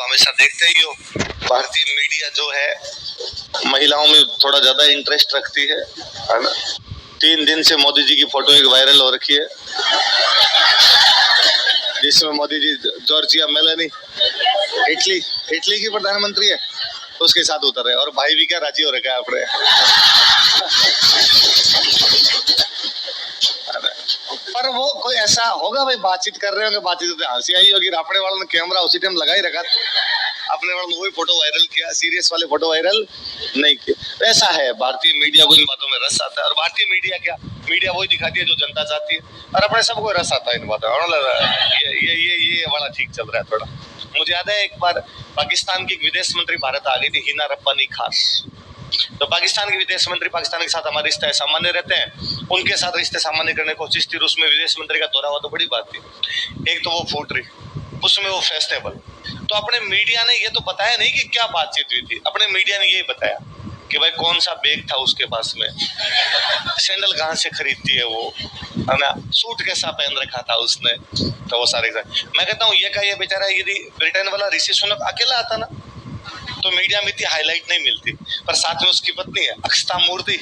हमेशा देखते ही हो, भारतीय मीडिया जो है महिलाओं में थोड़ा ज्यादा इंटरेस्ट रखती है ना। 3 दिन से मोदी जी की फोटो एक वायरल हो रखी है, जिसमें Modi ji Giorgia Meloni Italy की प्रधानमंत्री है, उसके साथ उतर रहे हैं और भाई भी क्या राजी हो रखा है अपने। पर वो कोई ऐसा होगा भाई, बातचीत कर रहे होंगे, बातचीत तो हंसी आई होगी, अपने वालों ने कैमरा उसी टाइम लगा ही रखा, अपने वालों ने वही फोटो वायरल किया, सीरियस वाले फोटो वायरल नहीं किए। ऐसा है, भारतीय मीडिया को इन बातों में रस आता है, और भारतीय मीडिया क्या, मीडिया वही दिखाती है जो जनता चाहती है, और अपने सबको रस आता है इन बातों में। ये वाला ठीक चल रहा है थोड़ा। मुझे याद है एक बार पाकिस्तान की विदेश मंत्री भारत आ गई थी, हिना रब्बानी खास। तो पाकिस्तान के विदेश मंत्री पाकिस्तान के साथ हमारे रिश्ते सामान्य रहते हैं, उनके साथ रिश्ते सामान्य करने की कोशिश थी, उसमें विदेश मंत्री का दौरा हुआ तो बड़ी बात थी। एक तो वो फूट रही, उसमें वो फेस्टेबल, तो अपने मीडिया ने ये तो बताया नहीं कि क्या बातचीत हुई थी, अपने मीडिया ने यही बताया कि भाई कौन सा बैग था उसके पास में, सैंडल कहाँ से खरीदती है वो, है ना, सूट कैसा पहन रखा था उसने, तो वो सारे। मैं कहता हूँ ये बेचारा यदि ब्रिटेन वाला ऋषि सुनक अकेला आता ना तो मीडिया में इतनी हाईलाइट नहीं मिलती, पर साथ में उसकी पत्नी है अक्षता मूर्ति,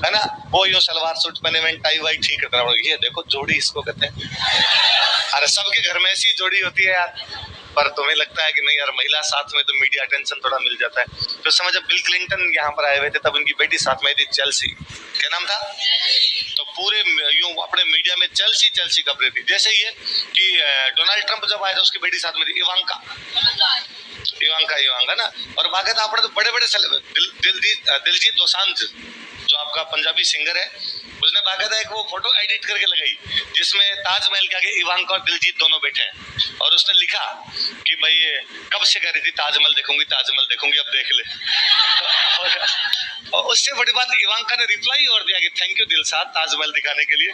है ना, वो यूं सलवार सूट पहने में टाई वाई ठीक करता है, ये देखो जोड़ी इसको कहते हैं। अरे सबके घर में ऐसी जोड़ी होती है यार, पर तुम्हें लगता है कि नहीं यार महिला साथ में तो मीडिया अटेंशन थोड़ा मिल जाता है। तो समय जब बिल क्लिंटन यहाँ पर आए हुए थे तब उनकी बेटी साथ में थी, चेल्सी, क्या नाम था, तो पूरे यूं अपने मीडिया में चेल्सी खबरें थी। जैसे ये कि डोनाल्ड ट्रंप जब आया था उसकी बेटी साथ में थी, इवांका ना, और बाकी था अपने तो बड़े बड़े दिलजीत दोसांझ जो आपका पंजाबी सिंगर है, उसने बाकायदा एक वो फोटो एडिट करके लगाई जिसमें ताजमहल के आगे इवांका और दिलजीत दोनों बैठे हैं, और उसने लिखा कि भाई कब से कह रही थी ताजमहल देखूंगी अब देख ले। और उससे बड़ी बात इवांका ने रिप्लाई और दिया कि थैंक यू दिलशाद ताजमहल दिखाने के लिए।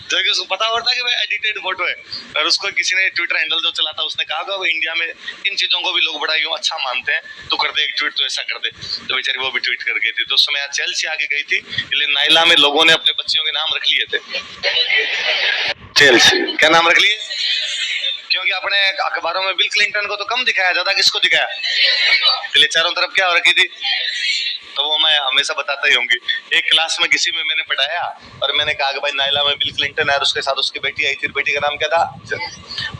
जो कि उसको पता होता है कि भाई एडिटेड फोटो है, और उसको किसी ने ट्विटर हैंडल जो चलाता उसने कहा वो इंडिया में इन चीजों को भी लोग बड़ा यूं अच्छा मानते हैं, तो कर दे एक ट्वीट तो ऐसा कर दे, तो बेचारी वो भी ट्वीट कर गई थी। तो उस समय चेल्सी आगे गई थी, इसलिए नाइला में लोगों ने अपने बच्चियों के नाम रख लिए थे चेल्सी। क्या नाम रख लिए? क्योंकि अपने अखबारों में बिल क्लिंटन को तो कम दिखाया, ज्यादा किसको दिखाया, इसलिए चारों तरफ क्या हो रखी थी, तो वो मैं हमेशा बताता ही होंगी। एक क्लास में किसी में मैंने पढ़ाया और मैंने कहा कि भाई नाइला में बिल क्लिंटन है और उसके साथ उसकी बेटी आई थी, बेटी का नाम क्या था,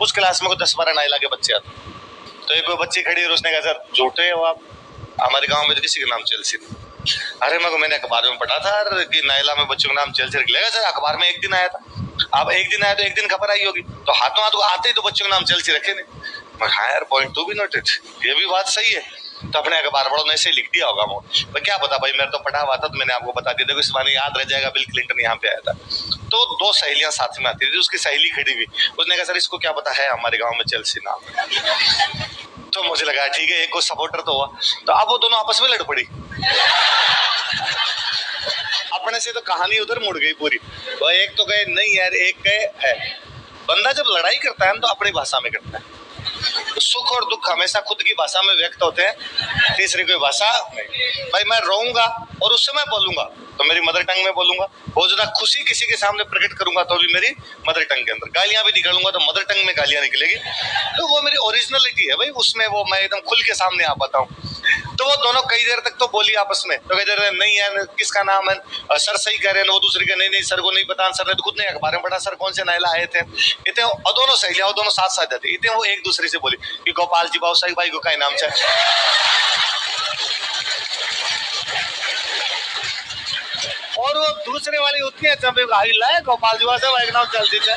उस क्लास में 10-12 नाइला के बच्चे आते, तो एक कोई बच्ची खड़ी और उसने कहा सर झूठे हो आप, हमारे गांव में तो किसी का नाम चेल्सी नहीं। अरे मैंने अखबार में पढ़ा था कि नाइला में बच्चों का नाम चेल्सी रख लेगा सर, अखबार में एक दिन आया था, अब एक दिन आया तो एक दिन खबर आई होगी, तो हाथों हाथ आते ही तो बच्चों का नाम चेल्सी रखे नहीं। हाँ यार पॉइंट टू बी नोटेड, ये भी बात सही है, तो अपने अखबार वालों ने ऐसे लिख दिया होगा वो, मैं क्या पता भाई, मेरे तो पढ़ा हुआ था तो मैंने आपको बता दिया, देखो इस बार याद रह जाएगा बिल क्लिंटन यहाँ पे आया था। तो 2 सहेलियां साथ में आती थी, उसकी सहेली खड़ी हुई, उसने कहा सर इसको क्या पता है हमारे गाँव में चेल्सी नाम, तो मुझे लगा ठीक है एक को सपोर्टर तो हुआ, तो अब वो दोनों आपस में लड़ पड़ी, अपने से तो कहानी उधर मुड़ गई पूरी। तो एक तो गए नहीं यार, एक गए है, बंदा जब लड़ाई करता है तो अपनी भाषा में करता है, तो सुख और दुख हमेशा खुद की भाषा में व्यक्त होते हैं, तीसरी कोई भाषा नहीं। भाई मैं रोऊंगा और उससे मैं बोलूंगा तो मेरी मदर टंग में बोलूंगा, बहुत ज्यादा खुशी किसी के सामने प्रकट करूंगा तो भी मेरी मदर टंग के अंदर, गालियां भी निकालूंगा तो मदर टंग में गालियां निकलेगी, तो वो मेरी ओरिजिनलिटी है भाई, उसमें वो मैं एकदम खुल के सामने आ पाता हूँ। तो वो दोनों कई देर तक तो बोली आपस में, तो कहते रहे नहीं यार किसका नाम है, सर सही कह रहे हैं, वो दूसरे के नहीं सर को नहीं पता, सर ने तो खुद ने अखबार में पढ़ा सर कौन से नाइला आए थे, इतने और दोनों सहेलियां दोनों साथ साथ जाते, इतने वो एक दूसरे से बोली कि गोपाल जी बाबू भाई को का नाम है, और वो दूसरे वाली उतनी अच्छा लाए गोपाल जी भाई नाम चलती है।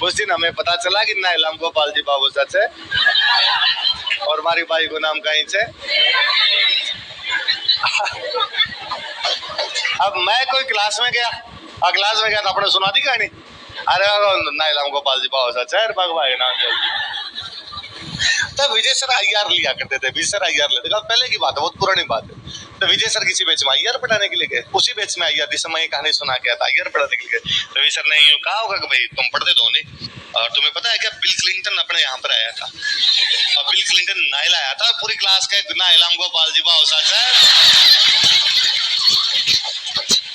उस दिन हमें पता चला कि नाइला गोपाल जी बाबू सच है और हमारी बाई को नाम कहीं से। अब मैं कोई क्लास में गया तो अपने सुना दी कहानी, अरे नाइला गोपाल जी बाबू सच है भाई नाम तब विजय सर आईआर लिया करते थे, विजय सर आईआर लेते, पहले की बात है, बहुत पुरानी बात है। तो विजय सर किसी बैच में आईआर पढ़ाने के लिए गए, उसी बैच में आईआर जिस समय कहानी सुना के आता आईआर पढ़ाने के लिए गए, तो विजय सर ने यूं कहा होगा कि भाई तुम पढ़ते तो नहीं, और तुम्हें पता है क्या बिल क्लिंटन अपने यहाँ पर आया था, और बिल क्लिंटन नाइला आया था, पूरी क्लास का नाइला गोपाल जी बाबू सच है,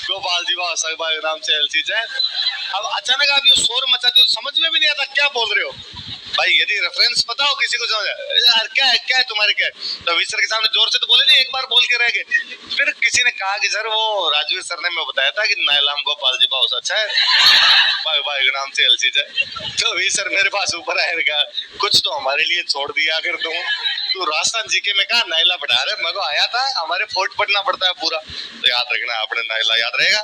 गोपाल जी बाबू सच भाई नाम से एलसी है। अब अचानक आप ये शोर मचाते हो, समझ में भी नहीं आता क्या बोल रहे हो, भाई यदि रेफरेंस पता हो किसी को समझ यार क्या है तुम्हारे क्या है, तो वी सर के सामने जोर से तो बोले नहीं, एक बार बोल के रह गए। फिर किसी ने कहा कि सर वो राजवीर सर ने मैं बताया था कि नायलाम गोपाल जी बहुत अच्छा है, भाई भाई के नाम से एलसी है। तो वी सर मेरे पास ऊपर आए, कहा कुछ तो हमारे लिए छोड़ दिया कर तू राजस्थान जीके में कहा नायला पढ़ा रहे, मैं को आया था हमारे फोर्ट पढ़ना पड़ता है पूरा, तो याद रखना अपने नायला याद रहेगा।